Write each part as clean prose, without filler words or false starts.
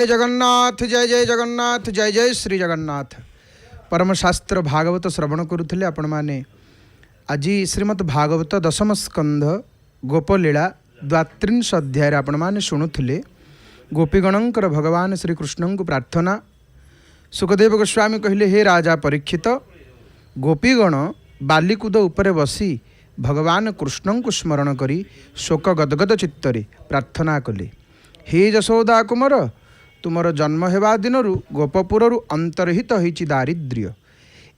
जय जगन्नाथ जय जय जगन्नाथ जय जय श्री जगन्नाथ। परम शास्त्र भागवत श्रवण करुले आपण मैंने आज श्रीमद् भागवत दशम स्कंध गोपलीला द्वात्रिंश अध्याय आपण मैंने शुणुले गोपीगणंकर भगवान श्रीकृष्ण को प्रार्थना। सुखदेव गोस्वामी कहले, हे राजा परीक्षित, गोपीगण बालीकूद उपरे बसी भगवान कृष्ण को स्मरण करी शोक गदगद चित्तरे प्रार्थना कले, हे यशोदा कुमार, तुमर जन्म हेबा दिनरु गोपपुरु अंतर्हित होइछि दारिद्र्य।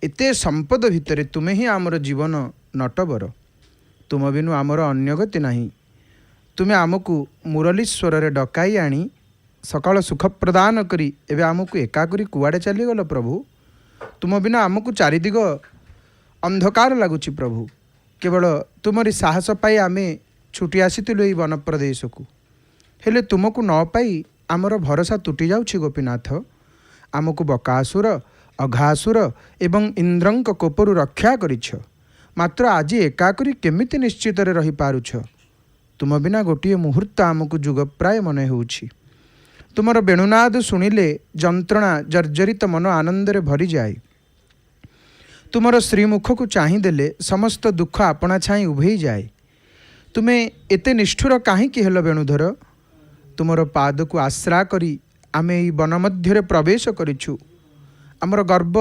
एते संपद भितरे तुमे ही आमर जीवन नटबर, तुम बिनु आमर अन्य गति नाही। तुमे आमको मुरलीश्वर डकाई आनी सकाल सुख प्रदान करी एवं आमको एका करी कुआड़े चलीगल प्रभु। तुम बिना आमको चारिदिग अंधकार लगुच प्रभु। केवल तुमरी साहस पाई आमे छुटी आसीलु एई वन प्रदेश को, हेले तुमको न पाई आमर भरोसा तुटी जाउछि गोपीनाथ। आमको बकासुर अघासुर एवं इंद्रंक कोपरु रक्षा करिछ, मात्र आज एकाकरी केमिति निश्चित रही पारुछ। तुम बिना गोटे मुहूर्त आमको जुगप्राय मन होउछि। तुमर वेणुनाद शुणिले जंत्रणा जर्जरित मन आनंदरे भरी जाए। तुमर श्रीमुख को चाहिदेले समस्त दुख आपणा छाई उभेई जाए। तुमे एते निष्ठुर काहीकि हेल वेणुधर? तुमर पाद को आश्रा करी आमे ई वन मध्य प्रवेश करिछु। आमर गर्व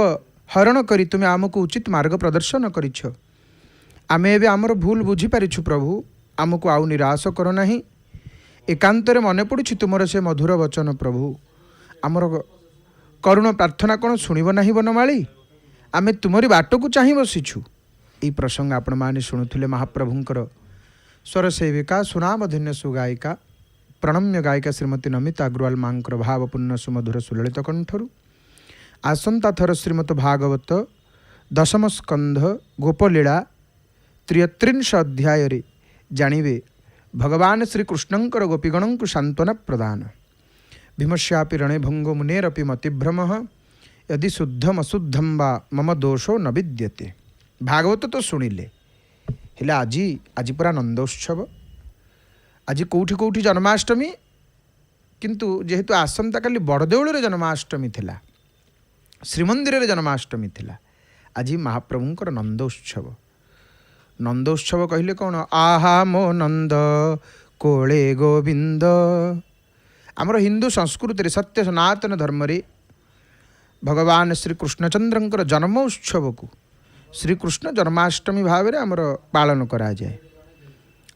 हरण करी तुमे आमको उचित मार्ग प्रदर्शन करिछ। आमे एबे आमर भूल बुझी पारिछु प्रभु, आमको आउ निराश करो नाही। एकांतरे मने पड़ुछि तुमर से मधुर वचन प्रभु। आमर करुण प्रार्थना कौन शुणिब नाही वनमाली? आमे तुमरी बाट को चाहि बसिछु। यही प्रसंग आपण माने शुणुथिले महाप्रभुंकर स्वर सेविका सुनामधन्य सुगायिका प्रणम्य गायिका श्रीमती नमिता अग्रवाल मांकर भावपूर्ण सुमधुर सुललित कंठरू। आसंता थर श्रीमद भागवत दशम स्कंध गोपलीला 33 अध्याय रे जानिबे भगवान श्रीकृष्णंकर गोपीगण को सांत्वना प्रदान। भीमस्यापि रणे भंगो मुनेरपि मतिभ्रमः यदि शुद्धम अशुद्धम वा मम दोषो न विद्यते। भागवत तो शुणिले, हेले आज पूरा नंदोत्सव, आज कौटी कौटी जन्माष्टमी, किंतु जेहेतु आसंता काली बड़देउल जन्माष्टमी थिला, श्रीमंदिर रे जन्माष्टमी थिला, आज महाप्रभुंकर नंदोत्सव। नंदोत्सव कहले कौन? आहा मो नंद कोले गोविंद। आमर हिंदू संस्कृति सत्य सनातन धर्म रे भगवान श्री कृष्णचंद्रंकर जन्मोत्सव को श्रीकृष्ण जन्माष्टमी भाव में आमर पालन करा जाए।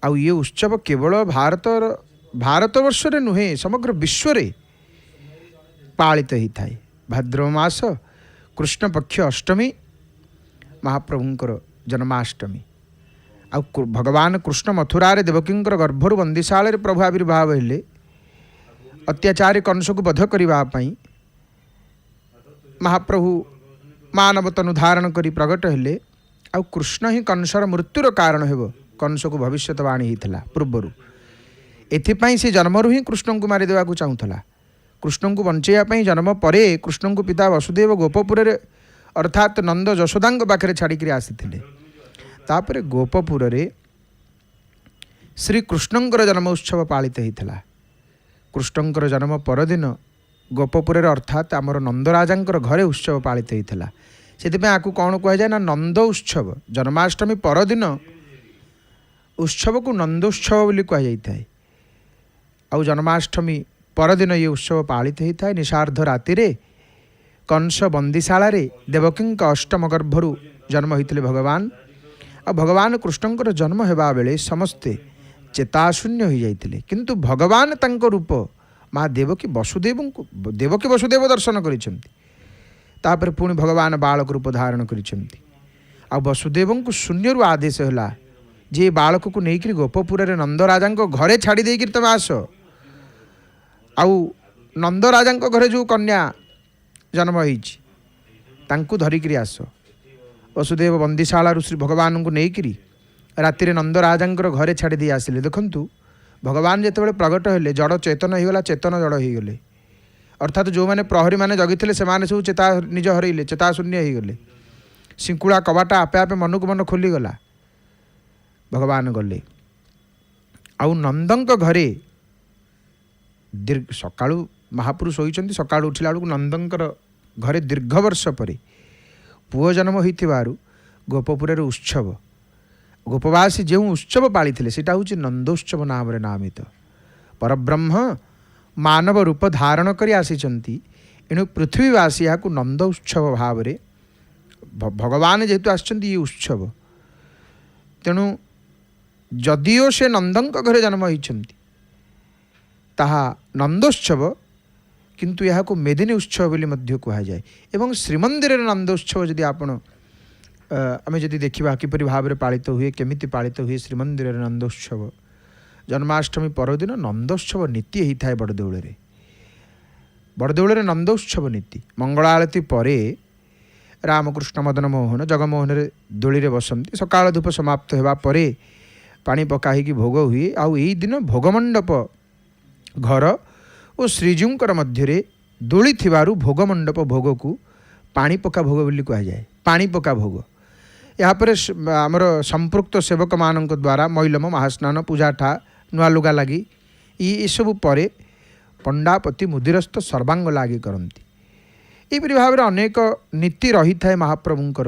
आउ ये उत्सव केवल भारतवर्ष रे नुहे, समग्र विश्व रे पालित ही थाए। भाद्रव मास कृष्ण पक्ष अष्टमी महाप्रभुंकर जन्माष्टमी। आ भगवान कृष्ण मथुरारे देवकींकर गर्भरु बंदीशाल प्रभु आविर्भाव हेले अत्याचारी कंस को बध करने महाप्रभु मानव तनु धारण करी प्रगट हेले। आ कृष्ण ही कंसर मृत्युर कारण हेब कंस को भविष्यवाणी होता पूर्वर। एथिपाई से जन्मरु ही कृष्ण को मारिदेवा को चाहूला। कृष्ण को बंचाइवाई जन्म पर कृष्ण को पिता वसुदेव गोपपुर अर्थात नंद यशोदांग पाखे छाड़िक आसी। तापर गोपपुर रे श्रीकृष्णंकर जन्मोत्सव पालित होता। कृष्णंकर जन्म परदिन गोपपुर अर्थात आमर नंदराजांकर घरे उत्सव पालित होता। से आपको कौन कहुए ना नंद उत्सव। जन्माष्टमी परदिन उत्सव को नंदोत्सव बोली कहुए। आउ जन्माष्टमी परदिन ये उत्सव पालित होता है। निशार्ध राति कंस बंदीशाला देवकी अष्टम गर्भरु जन्म होते भगवान। आ भगवान कृष्णंकर जन्म हेबा बेले समस्ते चेताशून्य हो जाइतिले, किंतु भगवान तांको रूप माँ देवकी वसुदेव दर्शन करिसेंती। तापर पुणी भगवान बालक रूप धारण करिसेंती। आ वसुदेव को शून्य आदेश होला जे बालक को लेकिन गोपपुर रे नंदराजा घरे छाड़ी देकर तुम आस। आउ नंदराजा घरे जो कन्या जन्म होइछि तांको धरिकी आस। वसुदेव बंदीशाला श्री भगवान को लेकिन राति नंदराजा घरे छाड़ी दे आसिले। देखंतु भगवान जिते प्रगट हेले जड़ चेतन होगला, चेतन जड़ होगले। अर्थात जो मैंने प्रहरी मैंने जगिले से सब चेता निज हरइले, चेता शून्य होगले। शिंकुला कबाटा आपे आपे मन को मन खोलीगला। भगवान गले आउ नंदंक घरे दीर्घ सकाळु महापुरुष होइचंती सकाळु उठिला बेलକୁ नंदंकर घरे दीर्घ वर्ष परे पुओ जन्म होइथिबारु गोपपुर उत्सव गोपवासी जो उत्सव पाली सेटा हूँ नंदोत्सव नाम नामित परब्रह्म मानव रूप धारण कर आसी एणु पृथ्वीवासी यहाँ नंद उत्सव भाव भगवान जेहेतु आसछन्ति ये उत्सव तेणु जदिओ से नंदंक घरे जन्म होइछन्ति ताहा नंदोत्सव किंतु यहाँ को मेदिनी उत्सव बोली मध्य कहुए एवं श्रीमंदिर नंदोत्सव जदि आपण आम जदि देखा किपरि भाव में पालित हुए केमिति पालित हुए श्रीमंदिर नंदोत्सव जन्माष्टमी परदिन नंदोत्सव नीति होता है बड़देउल नंदोत्सव नीति मंगल आलती परे रामकृष्ण मदन मोहन जगमोहन दोली रे बसंती सकाळ धूप समाप्त होगा परे पानी पकाई भोग हुए आउ यही दिन भोगमंडप घर और श्रीजीउंकर मध्य दोली थिबारु भोगमंडप भोग को पानी पका भोग बोली कहुए पानी पका भोग यहाँ पर आमर संपृक्त सेवक मान द्वारा मैलम महास्नान पूजाठा नुआ लुगा लगी ये सब पर पंडापति मुदिरस्थ सर्वांग लगी करती यहपरि भाव में अनेक नीति रही थाए महाप्रभुंकर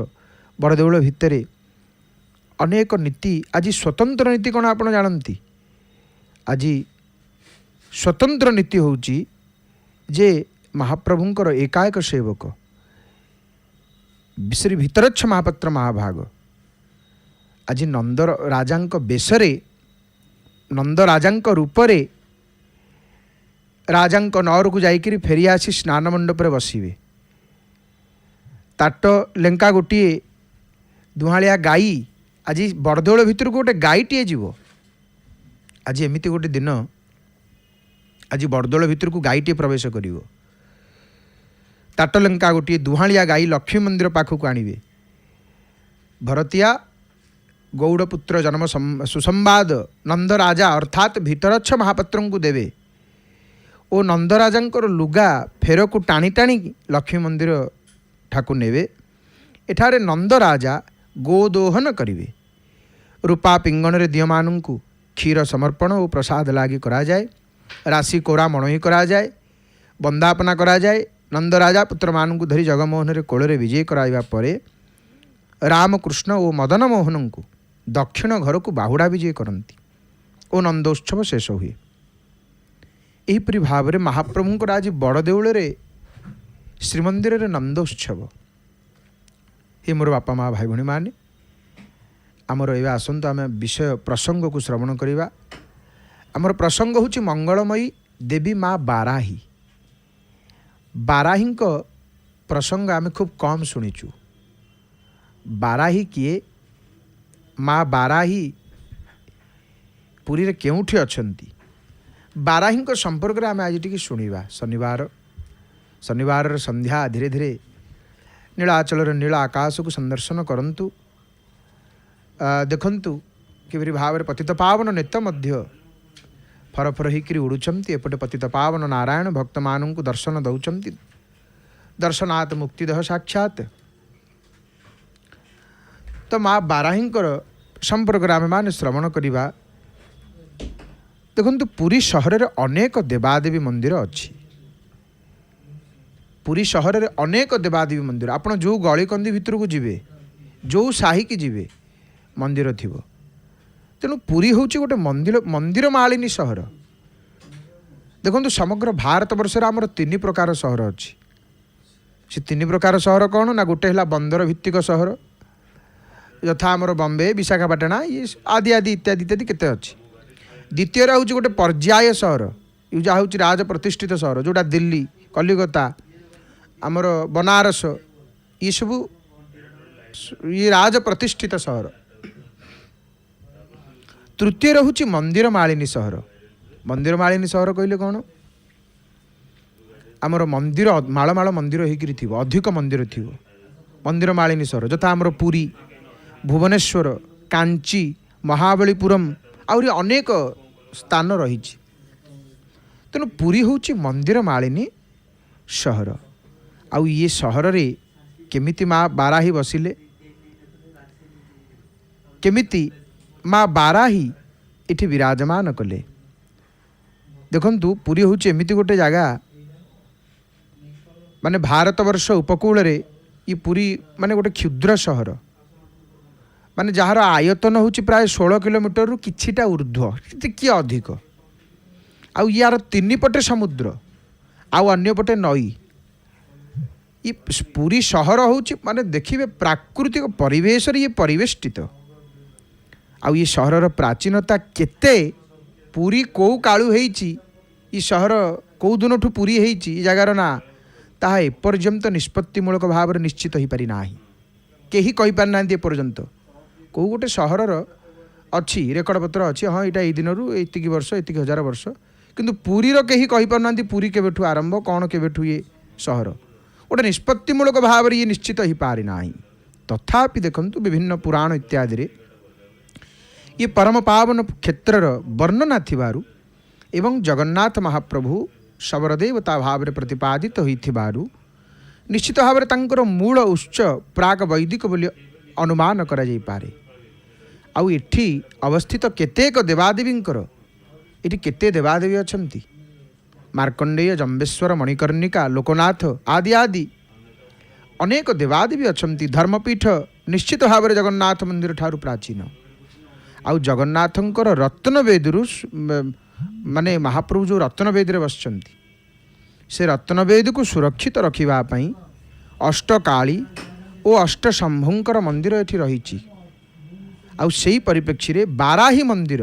बड़देउल भितर अनेक नीति आज स्वतंत्र नीति कौन आप जानती आज स्वतंत्र नीति हूँ जे महाप्रभुंकर एकाएक सेवक श्री भितरच्छ महापात्र महाभाग आज नंद राजांक बेसरे नंद राजांक रूपरे राजांक नौर को जाइकिरी फेरी आसी स्नान मंडप रे बसिबे ताट लेंका गोटे दुहालिया गाई आज बड़देउल भितर को गोटे गाईटे जीव आज एमती गोटे दिन आज बड़देउल भितर को गाईटे प्रवेश करिवो ताटलंका गोटे दुहालिया गाई लक्ष्मी मंदिर पाखक आणवे भरतिया गौड़पुत्र जन्म सुसंवाद नंदराजा अर्थात भितरच्छ महापात्र को देवे ओ नंदराजा लुगा फेर को टाणी टाणी लक्ष्मी मंदिर ठाकु नेवे एठारे नंदराजा गोदोहन करिवे रूपा पिंगण रे दिय मानू क्षीर समर्पण और प्रसाद लागी करा जाए राशि कोरा मणई करा जाए वंदापना करा जाए नंदराजा पुत्र मानू धरी जगमोहन रे कोଳରେ विजय कराइबा परे रामकृष्ण और मदन मोहन को दक्षिण घर को बाहुड़ा विजय करती और नंदोत्सव शेष हुए यहीपरि भाव में महाप्रभुंकर आज बड़देउल श्रीमंदिर नंदोत्सव ये मोर बापा माँ भाई भाई माने आमर ए आसतु आम विषय प्रसंग को श्रवण करवा आमर प्रसंग हूँ मंगलमयी देवी माँ बाराही बाराही प्रसंग आम खूब कम शुणीचु बाराही किए माँ बाराही पुरी रे केउठी अछंती बाराही संपर्क में आम आज टी शुणा शनिवार संध्या धीरे धीरे नीलाचल नीला आकाश को संदर्शन करंतु देखंतु किपरि भाव में पतित पावन नेत मध्य फरफर होकर उड़ुचंती एपटे पतित पावन नारायण भक्त मानू को दर्शन दौचंती दर्शनात् मुक्तिदह साक्षात तो माँ बाराही संपर्क आम मान श्रवण करवा देखु पुरी सहर में अनेक देवादेवी मंदिर अच्छी पुरी सहर में अनेक देवादेवी मंदिर आपड़ जो गलिकंदी भितर को जीवे जो साही की जीवे मंदिर थी तेणु पुरी हूँ गोटे मंदिर मंदिर मालिनी सहर देखो समग्र भारत वर्ष आमर 3 प्रकार सहर अच्छी से 3 प्रकार सहर कौन ना गोटे है बंदर भित्तिक सहर यथा आमर बम्बे विशाखापाटना ये आदि आदि इत्यादि इत्यादि केते अच्छी द्वितीय हूँ गोटे पर्याय सहर यूजा हूँ राज प्रतिष्ठित सहर जोटा दिल्ली कलिकता आमर बनारस ये सब ये राज प्रतिष्ठित सहर तृतीय हूँ मंदिर मालिनी सहर कहले कौन आमर मंदिर मालमाल मंदिर होकर थी अधिक मंदिर थी मंदिर मालिनी सहर यथा आमर पुरी भुवनेश्वर कांची महाबलीपुरम आहरी अनेक स्थान रही तेणु पुरी हूँ मंदिर मालिनी सहर आउ ये सहर रे केमिति माँ बाराही बसिले केमिति माँ बाराही इठी विराजमान कले देखंतु पुरी हूँ एमिति गोटे जगह माने भारतवर्ष उपकूल रे ये पुरी माने गोटे क्षुद्र सहर माने जार आयतन होची प्राय 16 किलोमीटर रु किछिटा ऊर्ध्व कि अधिक आउ यार तीन पटे समुद्र आउ अन्य पटे नई ये पूरी सहर होची माने देखिए प्राकृतिक परिवेश ये परिवेष्टित आउ ये सहरर प्राचीनता केते पूरी कौ कालू होईची ये सहर कौ दिनठू पूरी होईची ये जगार ना ताहा एपर्यंत निष्पत्तिमूलक भाव निश्चित हो पारि ना केही कहि पार ना एपर्यंत कौ गोटे सहरर अच्छी रेकर्ड पत्र अच्छी हाँ यहाँ यही दिन एतिक वर्ष एतिक हजार वर्ष किंतु पुरीर कहीं कहीपर ना पुरी केबेठू आरंभ कौन केबेठू ये सहर गोटे निष्पत्तिमूलक भाव ये निश्चित हो पारि ना तथापि देखंतु विभिन्न पुराण इत्यादि ये परम पावन क्षेत्रर वर्णना थिबारु एवं जगन्नाथ महाप्रभु शबर देवता भाव प्रतिपादित होइथिबारु निश्चित भाव तांकर मूल उच्च प्राग वैदिक बोली अनुमान करा जाई पारे आउ एठी अवस्थित केतेक देवादेवींकर एठी केते देवादेवी अछंती मार्कंडेय जम्बेश्वर मणिकर्णिका लोकनाथ आदि आदि अनेक देवादेवी अछंती धर्मपीठ निश्चित भाव जगन्नाथ मंदिर ठारू प्राचीन आउ जगन्नाथंकर रत्नवेदरु माने महाप्रभु जो रत्नवेद रे बसचंती से रत्नवेद को सुरक्षित रखिबा पई अष्टकाली और अष्टशंभुंकर मंदिर एठी रहिछि आउ सेही परिप्रेक्षी रे बाराही मंदिर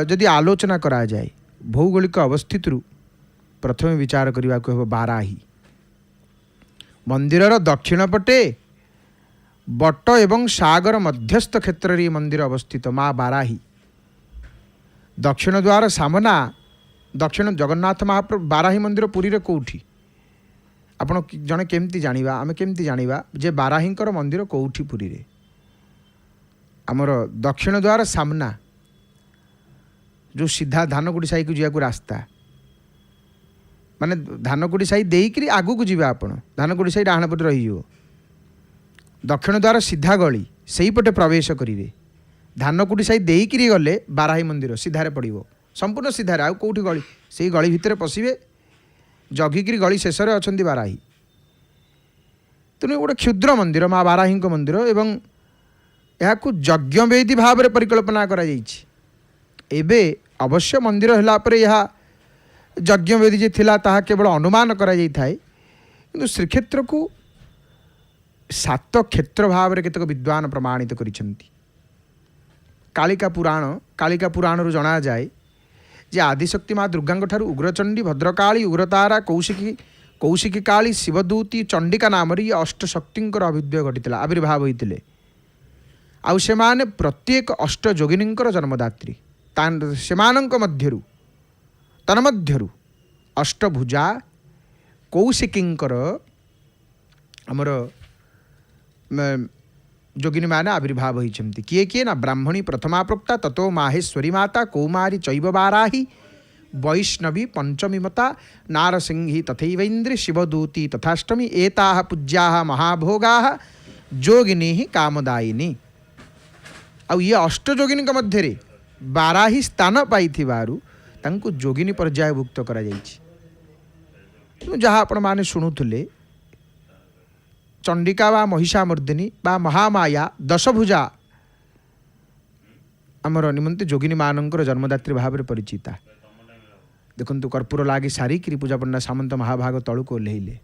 जदि आलोचना करा जाए भौगोलिक अवस्थित प्रथम विचार करने को हे बाराही मंदिरर दक्षिण पटे बट एवं सागर मध्यस्थ क्षेत्र रे मंदिर अवस्थित माँ बाराही दक्षिण द्वार सामना दक्षिण जगन्नाथ महाप्रभु बाराही मंदिर पुरी रे कोठी आपण जने केमती जानिबा आमे केमती जानिबा जे बाराहींकर मंदिर कोठी पुरी रे आमर दक्षिण द्वार सामना जो सीधा धानगुड़ी साई को जाकू रास्ता माने धानगुड़ी साई देकरी आगू को जीवा आपण धानगुड़ी साई डाहाण पटे रही दक्षिण द्वार सीधा गली सही पटे प्रवेश करिवे धानगुड़ी साई देकरी गले बाराही मंदिर सीधारे पड़िबो संपूर्ण सीधारे आउ कोठी गली सेही गली भितर पशिबे जगिकी गली शेष में अच्छा बाराही तेणु गोटे क्षुद्र मंदिर माँ बाराही मंदिर एवं यह यज्ञवेदी भाव में परिकल्पना करा एबे अवश्य मंदिर है यह यज्ञवेदी जे थिला ताहा केवल अनुमान करा थाए किंतु श्रीक्षेत्र को 7 क्षेत्र भाव में केतक विद्वान प्रमाणित करिसेंती कालिका पुराण रु जना जाए जे आदिशक्ति माँ दुर्गा ठारू उग्रचंडी भद्रकाली उग्रतारा कौशिकी काली शिवदूती चंडिका नाम ये अष्टशक्तिंकर अभिद्वय घटी आविर्भाव होते आउ से माने प्रत्येक अष्टयोगिनींकर जन्मदात्री सेमानंक मध्यरु तन्मध्यरु अष्टभुजा कौशिकींकर आमर जोगिनी माने आविर्भाव होइछन्ति किए किए ना ब्राह्मणी प्रथमा प्रोक्ता ततो माहेश्वरी माता कौमारी चैव बाराही वैष्णवी पंचमी मता नारसिंही तथैवेन्द्री शिवदूती तथाष्टमी एताः पूज्याः महाभोगाः जोगिनी कामदायिनी आउ ये अष्टयोगिनी मध्य रे बाराही स्थान पाइथिबारु तांको जोगिनी पर्यायभुक्त करा जाइछि जहाँ आपण माने शुणुथुले चंडिका बा महिषामर्दिनी बा महामाया दशभुजा आमर निमंते जोगिनी मानकर जन्मदात्री भाव में परिचिता देखंतु कर्पूर लागी सारिकी पूजा पंडा सामंत महाभाग तलू को ओह्लैले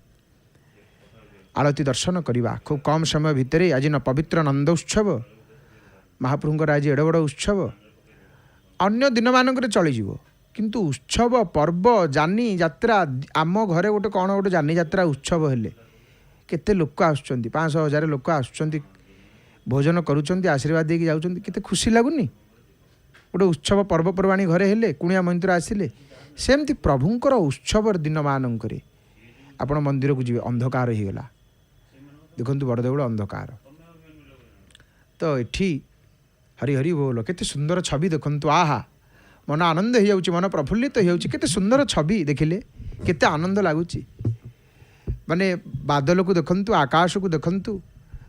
आरती दर्शन करवा खूब कम समय भितर आज न पवित्र नंद उत्सव महाप्रभुंकर आज एड़ बड़ उत्सव अन्य दिन मानक चलीज किंतु उत्सव पर्व जानी यात्रा आम घरे गोटे कौन गोटे जानी यात्रा उत्सव हेले केते लोक आसुचंती 500,000 लोक आसुचंती भोजन करुचंती आशीर्वाद देकी जाउचंती केते खुशी लागुनी गोटे उत्सव पर्वपर्वाणी घरे हेले कुणिया मंत्र आसिले सेमती प्रभुंकर उत्सव दिन मानक आपण मंदिर को जीवे अंधकार हो गला देखंतु बड़देउल अंधकार तो एठी हरि हरि बोल केते सुंदर छवि देखंतु आहा मन आनंद हो जाउची मन प्रफुल्लित हो जाउची केते सुंदर छवि देखिले केते आनंद लागुची माने बादल को देखंतु आकाश को देखंतु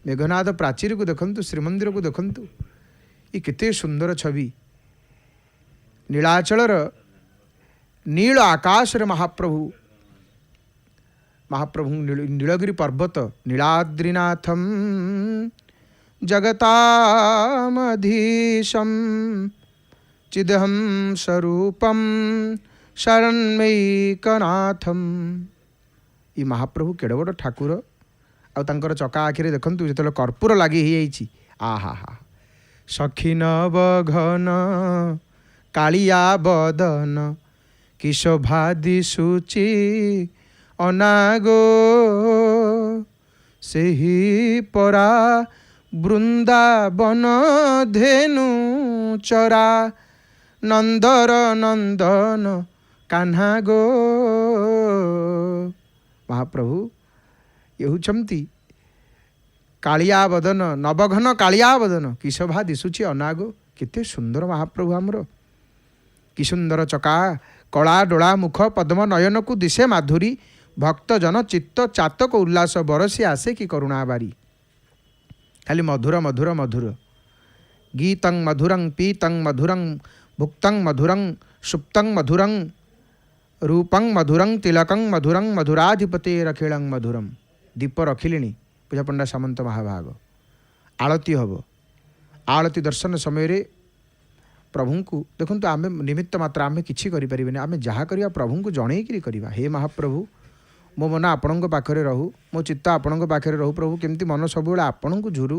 मेघनाद प्राचीर को देखंतु श्रीमंदिर को देखंतु ये केते सुंदर छवि नीलाचलर नील आकाश रे महाप्रभु महाप्रभु नीलगिरी पर्वत नीलाद्रिनाथम जगतामधीशम चिदहम स्वरूपम शरणमयीकनाथम। ये महाप्रभु केड़ बड़ ठाकुर आउर चका आखिरे देखु जो कर्पूर लगी आहा हा सखी नवघन कालिया बदन कि शोभा दिशुची अनागो सेही परा वृंदावन धेनु चरा नंदर नंदन कान्हा गो। महाप्रभु ये होचंती कालिया बदन नवघन कालिया बदन कि शोभा दिशुची अनागो। केते सुंदर महाप्रभु आमर कि सुंदर चका कला डोला मुख पद्म नयन को दिशे माधुरी भक्त जन चित्त चातक उल्लास बरसी आसे कि करुणा बारी। खाली मधुर मधुर मधुर गीतं मधुरं पीतं मधुरं भुक्तं मधुरं सुप्तं मधुरं रूपं मधुरं तिलकं मधुरं मधुराधिपतेरखिलं मधुरम। दीप रखिले पूजा पंडा सामंत महाभाग आलती हम आलती दर्शन समय प्रभु को देखु आम निमित्त मात्र आम कि आम जहाँ करवा प्रभु को जनईकरी करवा। हे महाप्रभु मो मन आपण पाखे रहू मो चित्त आपण पाखे रहू प्रभु केमती मन सब आपण को झुरू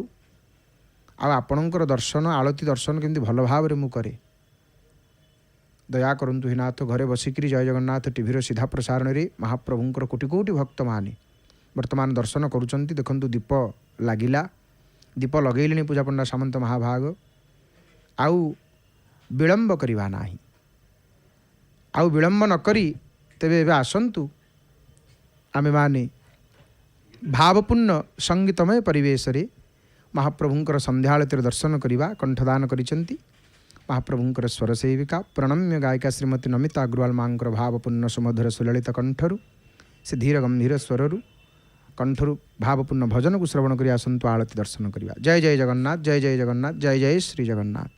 आपणकर दर्शन आलती दर्शन केमती भल भाव मु करे। दया करंतु हे नाथ घरे बसिकी जय जगन्नाथ टीभीर सीधा प्रसारण में महाप्रभुंर कोटि कोटि भक्त माने वर्तमान दर्शन करुँच। देखु दीप लगिला दीप लगेले पूजा पंडा सामंत महाभाग आउ विलंब करवा ना आउ विलंब नकरी तेबे एबे आसंतु आमे माने भावपूर्ण संगीतमय परिवेश रे महाप्रभुंकर संध्याआळतिर दर्शन करवा कंठदान करिसेंती। महाप्रभुंकर स्वर सेविका प्रणम्य गायिका श्रीमती नमिता अग्रवाल मांकर भावपूर्ण सुमधुर सुललित कंठरु से धीर गंभीर स्वररु कंठरु भावपूर्ण भजन को श्रवण करी आसंतु आळती दर्शन करवा। जय जय जगन्नाथ जय जय जगन्नाथ जय जय श्री जगन्नाथ।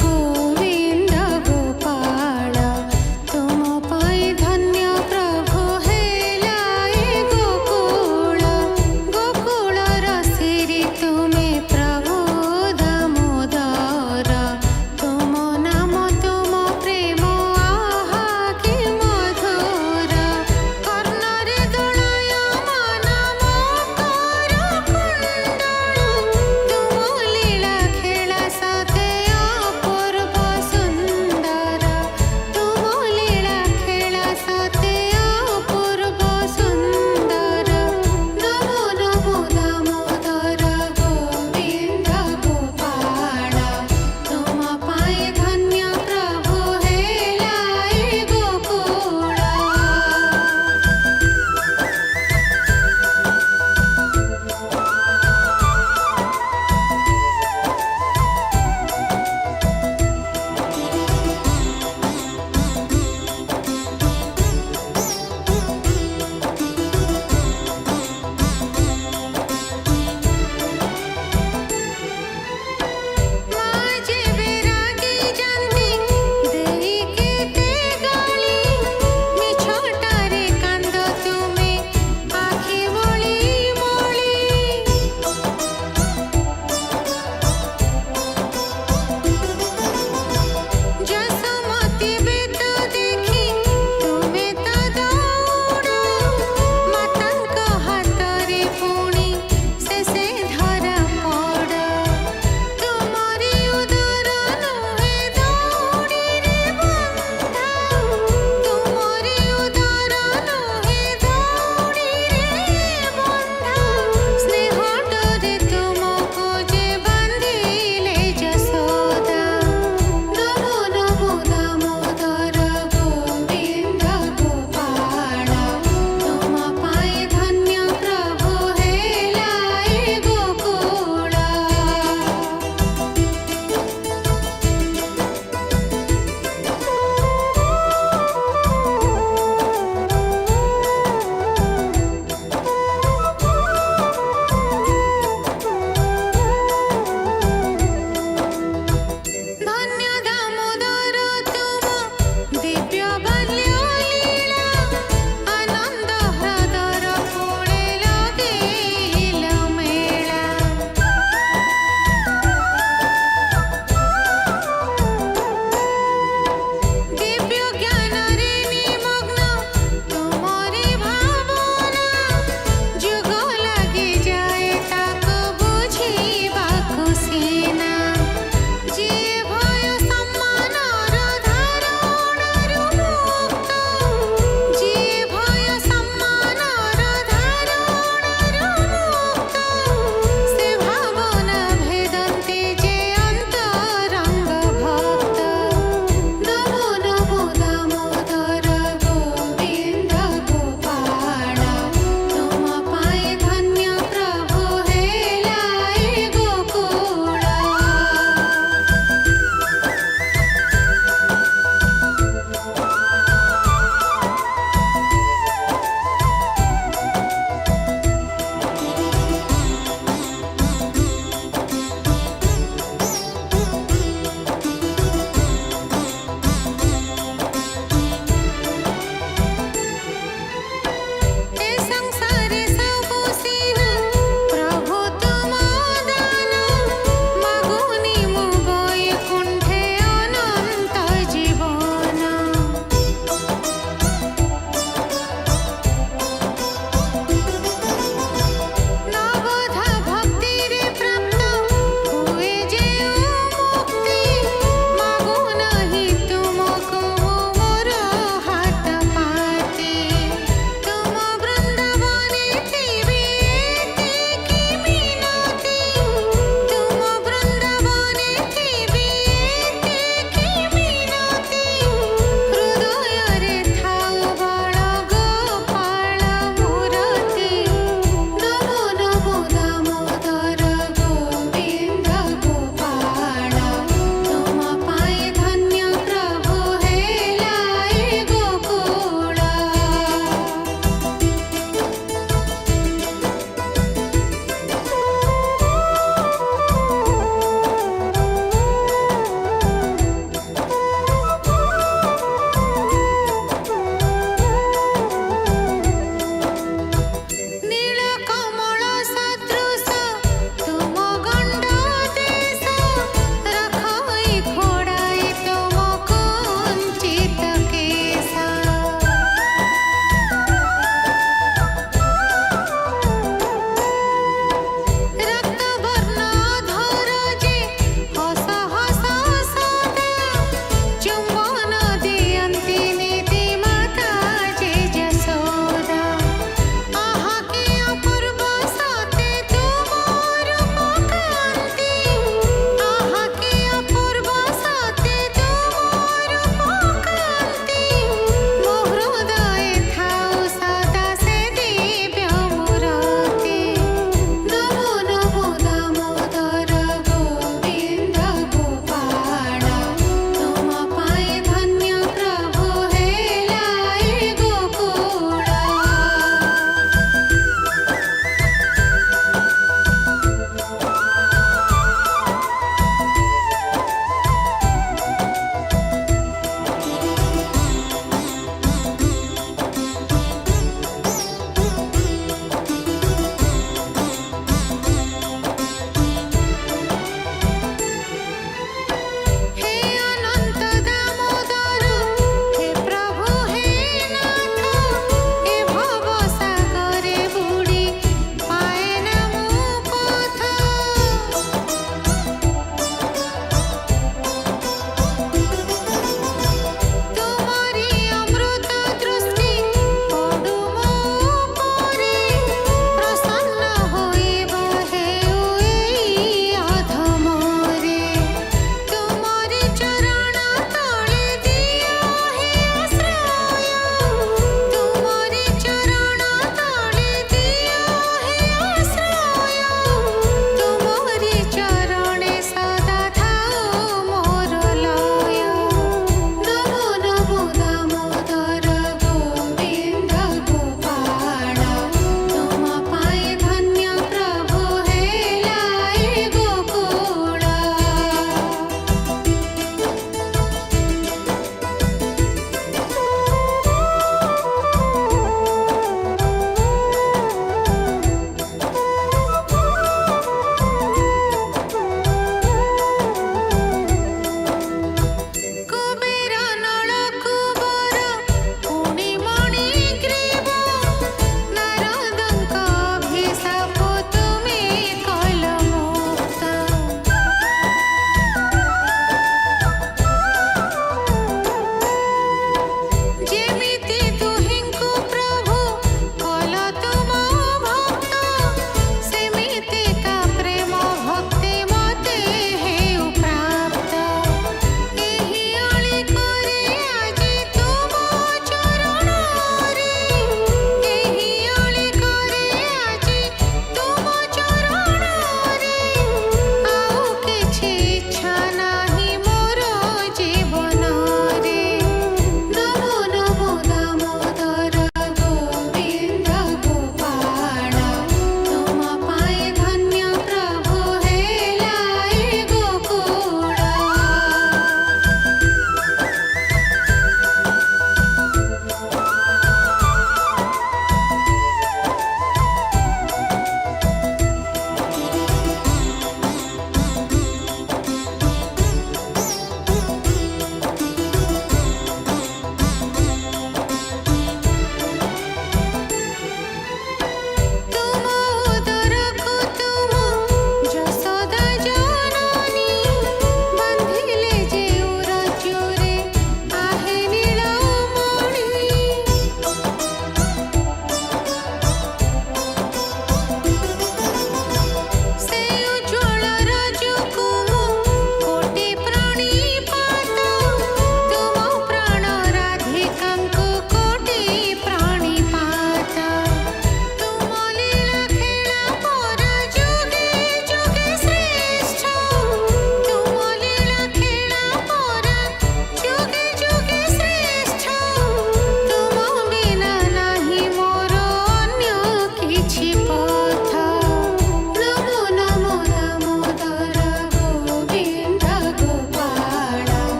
गोविंद गोपाल तुम पाई धन्य प्रभु।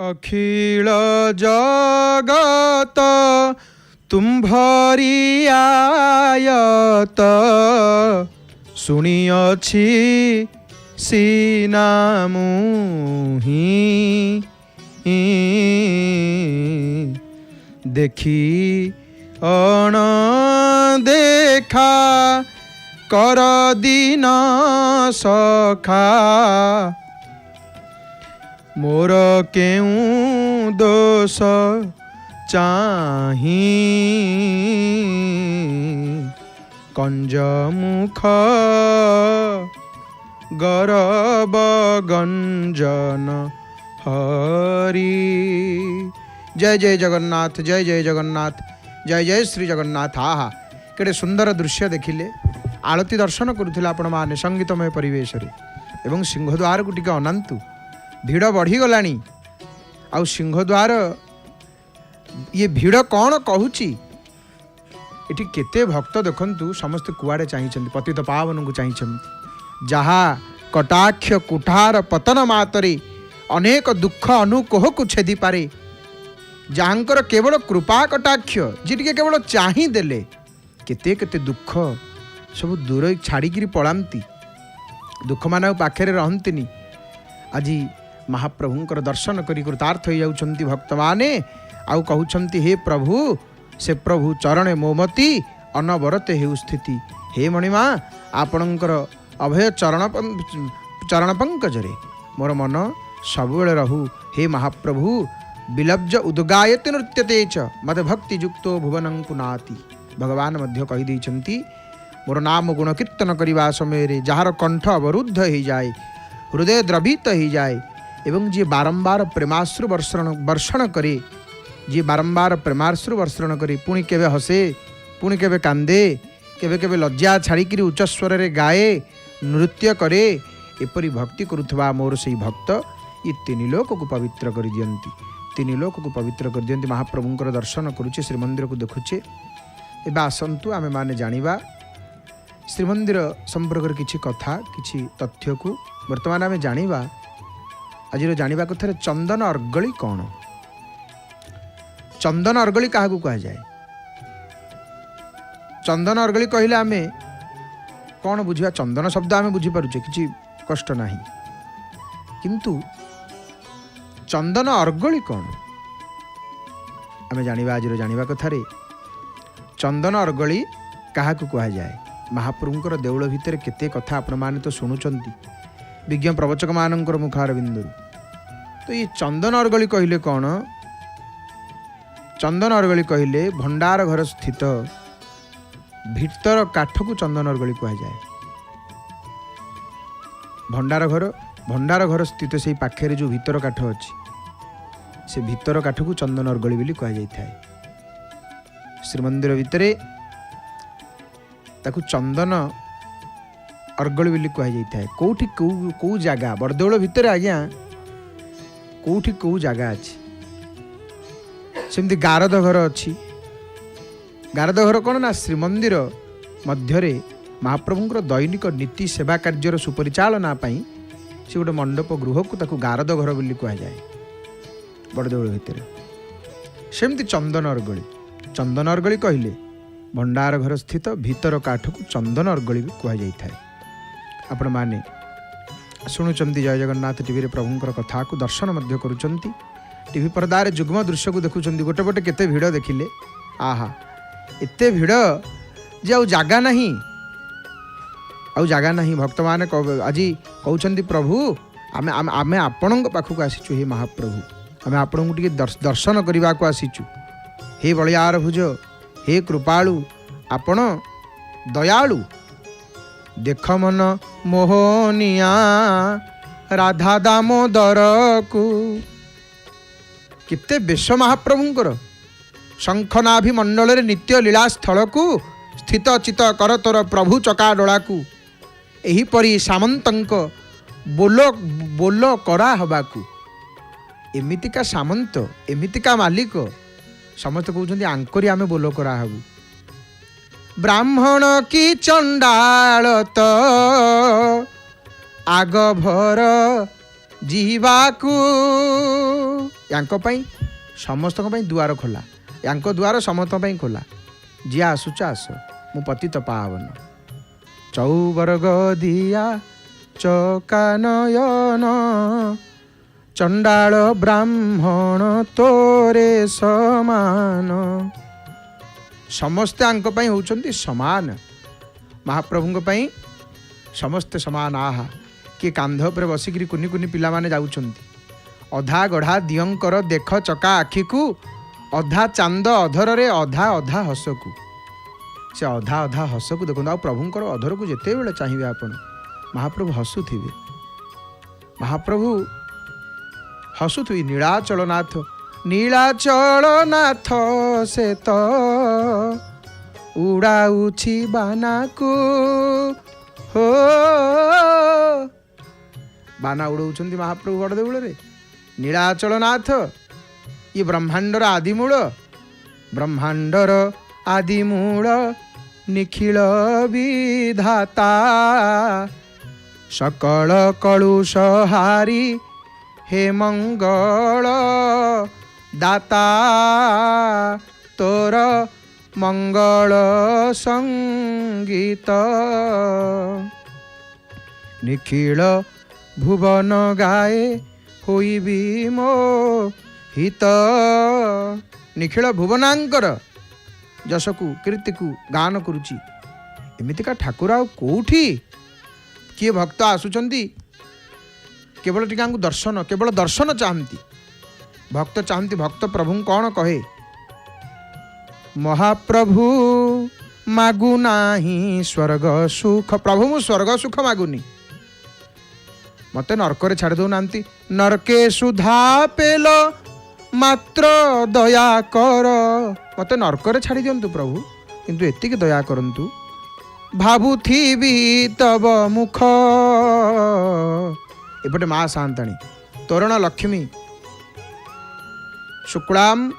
अखिल जगत तुम्भरी आयत शुणिअछि सीना मुहि देखी अण देखा कर दिन सखा मोर केउ दोष चाही कंज मुख गरब गंजन हरि। जय जय जगन्नाथ, जय जय जगन्नाथ, जय जय श्री जगन्नाथ। आहा केड़े सुंदर दृश्य देखिले। आलती दर्शन करुथिले आपण माने संगीतमय परिवेश रे एवं सिंहद्वार को टिके अनंतु भिड़ बढ़ी गलानी। आउ सिंहद्वार ये भिड़ कौन कहूची एठी केते भक्त देखंतु समस्त कुआड़े चाहिछंती पतित पावन को चाहिछंती जहा कटाक्ष कुठार पतन मातरे अनेक दुख अनुकोह को छेदी पारे जहाँकर केवल कृपा कटाक्ष जी केवल चाही देले केते केते दुख सब दूर छाड़िकी पलांती दुख मान पाखे रहंतिनी। आज महाप्रभुंकर दर्शन करी कृतार्थ हो जाउछंती भक्त माने आउ कहउछंती हे प्रभु से प्रभु चरणे मोमती अनवरते हेउ स्थिति। हे मणिमा आपणकर अभय चरण पंकजरे मोर मन सबुबेले रहू। हे महाप्रभु विलब्ज उद्गायति नृत्यते च मद भक्ति युक्तो भुवनं पुनाति। भगवान मध्य कहि दैछंती मोर नाम गुण कीर्तन करने समय जार कंठ अवरुद्ध हो जाए हृदय द्रवित हो जाए एवं जी बारंबार प्रेमाश्रु वर्षण करे जी बारंबार प्रेमाश्रु वर्षण करे पुणी केवे हसे पुणी केवे कांदे केवे केवे लज्जा छाड़िकी उच्च स्वर रे गाए नृत्य करे एपरी भक्ति करुवा मोर से भक्त ये तीन लोक को पवित्र कर दियंती तीन लोक को पवित्र कर दियंती। महाप्रभुंकर दर्शन करुचे श्रीमंदिर को देखुचे। एबे आसंतु आमे माने जानिबा श्रीमंदिर संपर्क किछि कथा किछि तथ्य को वर्तमान आमे जानिबा। आज जानिबा कथार चंदन अर्गली कौन चंदन अर्गली क्या कह जाए चंदन अर्गली कहले आमे कौन बुझा चंदन शब्द आमे बुझी पारुचे किछि कष्ट नाही किंतु चंदन अर्गली कौन आमे जानिबा। आज जानिबा कथारे चंदन अर्गली क्या कह जाए। महाप्रभुंकर देउल भितर केते कथा आपण माने तो शुणुचंती विज्ञ प्रवचक मानकर मुखार बिंदु। तो ये चंदन अर्गली कहले कौन चंदन अर्गली कहले भंडार घर स्थित भितर काठ को चंदन अर्गली कह जाए। भंडार घर स्थित से पाखे जो भितर काठ अच्छी से भितर काठ को चंदन अर्गली बोली कह जाए। श्रीमंदिर भितरे ताकू चंदन अर्गली बोली कह जाए। कौटी कौ जगह बरदेउल भितर आज्ञा कौटी कौ जगह अच्छी सेमती गारद घर अच्छी। गारद घर कौन ना श्रीमंदिर मध्यरे महाप्रभुंकर दैनिक नीति सेवा कार्यर सुपरिचालना से गोटे मंडप गृह को ताकू गारद घर बोली कह जाए बड़देउल भितर। सेमती चंदन अर्गली कहले भंडार घर स्थित भीतर काठ को चंदन अर्गली भी कह जाए। आपण माने शुणुचंती जय जगन्नाथ टीवी रे प्रभुंकर कथा को दर्शन मध्य करुचंती। टीवी पर्दार जुग्म दृश्य को देखुचंती गोटे पटे केते भिड़ देखिले। आहा एते भिड़ जे आउ जागा नहीं भक्त माने आज कहउचंती प्रभु आमे आमे आपणक पाखक आसीचु। हे महाप्रभु आमे आपणक टिके दर्शन करबा को आसीचु। हे बलियार भुज हे कृपालु आपण दयालु देख मन मोहनिया राधा दामोदर को किते बेश महाप्रभुंकर शंखनाभि मंडल रे नित्य लीला स्थल को स्थित चित कर तोर प्रभु चका डोला को एही परी सामंतंक बोलो बोलो करा हबाकू एमितिका सामंत एमितिका मालिक समस्त कहते आंकरी आमे बोलो करा हबू। ब्राह्मण की चंडाल तो आग भर जीवाकू यांको पई समस्त दुआर खोला, यांको द्वार समस्त खोला। जी आसुच आस, मु पतित पावन। चौवर्ग दिया चकानयन, चंडाल ब्राह्मण तोरे समान। समस्ते आंको पई होउचंती समान, महाप्रभुଙ୍କ पई समस्ते समान। आहा किए कांध पर बसिकी कुनि कुनि पिला माने जाउचंती। अधा गढ़ा दियंकर देख चका आखि को, अधा चांद अधर रे अधा अधा हस को। से अधा अधा हस को देखो आ प्रभुंकर अधर को जिते बेले चाहिए आपण महाप्रभु हसुथिबे, महाप्रभु हसुथिबे। नीलाचलनाथ नीलाचलनाथ से तो उड़ाउछि बाना को, हो बाना उड़ाउछंती महाप्रभु बड़ देउल रे। नीलाचलनाथ ये ब्रह्मांडर आदिमूल, ब्रह्मांडर आदिमूल निखिल विधाता। सकल कलुष हारी हे मंगल दाता, तोर मंगल संगीत। निखिल भुवन गाए होइबी मोहित। निखिल भुवनांकर जशकु कीर्तिकु गान करुची। एमितिका ठाकुर आ कोठी किए भक्त आसुचंती केवल टिका दर्शन, केवल दर्शन चाहती भक्त, चाहती भक्त प्रभु कौन कहे। महाप्रभु मागु नाही स्वर्ग सुख, प्रभु मु स्वर्ग सुख मागुनी, मते नरक छाड़ दौ नांती। नरके सुधा पेल मात्र दया कर, मते नरक छाड़ी दियंतु प्रभु, किंतु एतिक दया करंतु। भाबुथिबी तब मुख, एपटे माँ शांताणी तोरण लक्ष्मी शुक्लाम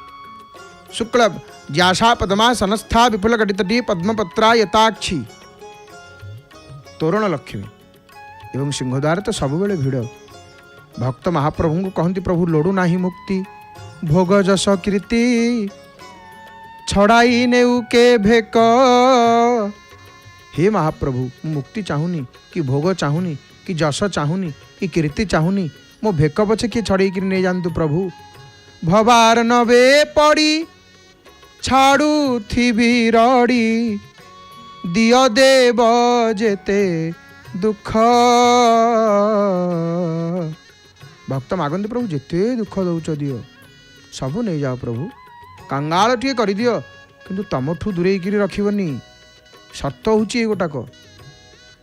शुक्ल ज्याशा पद्मा सनस्था विपुल कटितटी पद्मपत्रा यताक्षी। तोरण लक्ष्मी एवं सिंहद्वार तो सबुबले भिड़। भक्त महाप्रभु को कहती प्रभु लोडू नाही मुक्ति, भोग जस कीर्ति छड़ाई नेउ के भेक। हे महाप्रभु मुक्ति चाहूनी कि भोग चाहूनी कि जस चाहूनी कि कीर्ति चाहूनी, मो भेक पछे किए छड़े कि नहीं जानतु प्रभु। भवार नबे पड़ी छाड़ू थिबी रड़ी, दियो देव जेते दुख। भक्त मागंती प्रभु जेते दुख दौच दियो सबू नहीं जाओ प्रभु, कांगाल टे कर दियो किंतु तमठू दूरे रखिबनी। सत होची गोटाक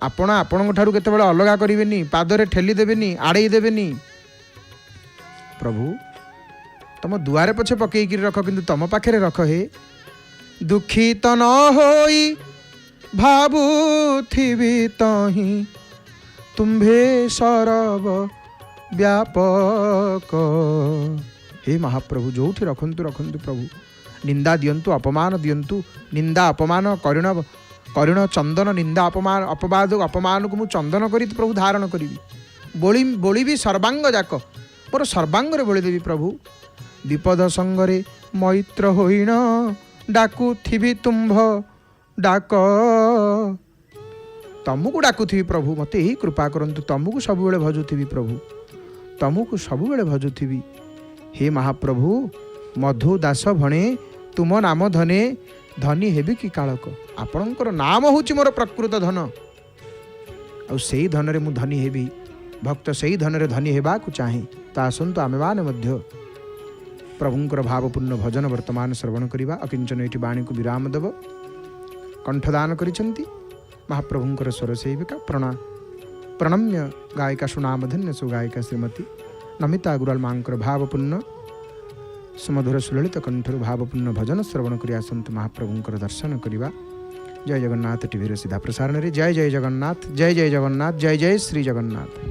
आपण आपण ठारू केतेबेले अलगा करिवेनी, पादरे ठेली देबेनी, आड़े देबेनी। प्रभु तम दुआरे पछे पकईकि रख किंतु तम पाखे रख। हे दुखित न होई भाबुथिबी तही, तुम्भे सरब व्यापक। हे महाप्रभु जोठी रखंतु रखंतु प्रभु, निंदा दियंतु अपमान दियंतु, निंदा अपमान करुण करुण चंदन, निंदा अपमान अपवाद अपमान को मु चंदन करी प्रभु धारण करी। बोली बोली भी सर्वांग जाक मोर सर्वांग बोली देवी प्रभु। विपद संगरे मैत्र होइण डाकू थिबी तुम्भ डाक। तमको डाकुथी प्रभु, मते ही कृपा करंतु, तमको सबुबेले भजुथी प्रभु, तमको सबुबेले भजुथी। हे महाप्रभु मधु दास भणे तुम नाम धने, धनी हेबी कि कालक। आपणकर नाम होची मोर प्रकृत धन, आ सेई धन रे मु धनी हेबी। भक्त सेई धन रे धनी हेबा को चाहे। ता आसंतु आमे माने मध्य प्रभुंकर भावपूर्ण भजन वर्तमान श्रवण करिबा। अकिंचन एठी बाणी को विराम देव। कंठदान करिसंती महाप्रभुंकर स्वर सेविका प्रणम्य गायिका सुनाम धन्य सुगायिका श्रीमती नमिता गुराल मांकर भावपूर्ण सुमधुर सुललित कंठर भावपूर्ण भजन श्रवण करि आसंतु महाप्रभुंकर दर्शन करिबा। जय जगन्नाथ टीवी सीधा प्रसारण रे। जय जय जगन्नाथ, जय जय जगन्नाथ, जय जय श्री जगन्नाथ।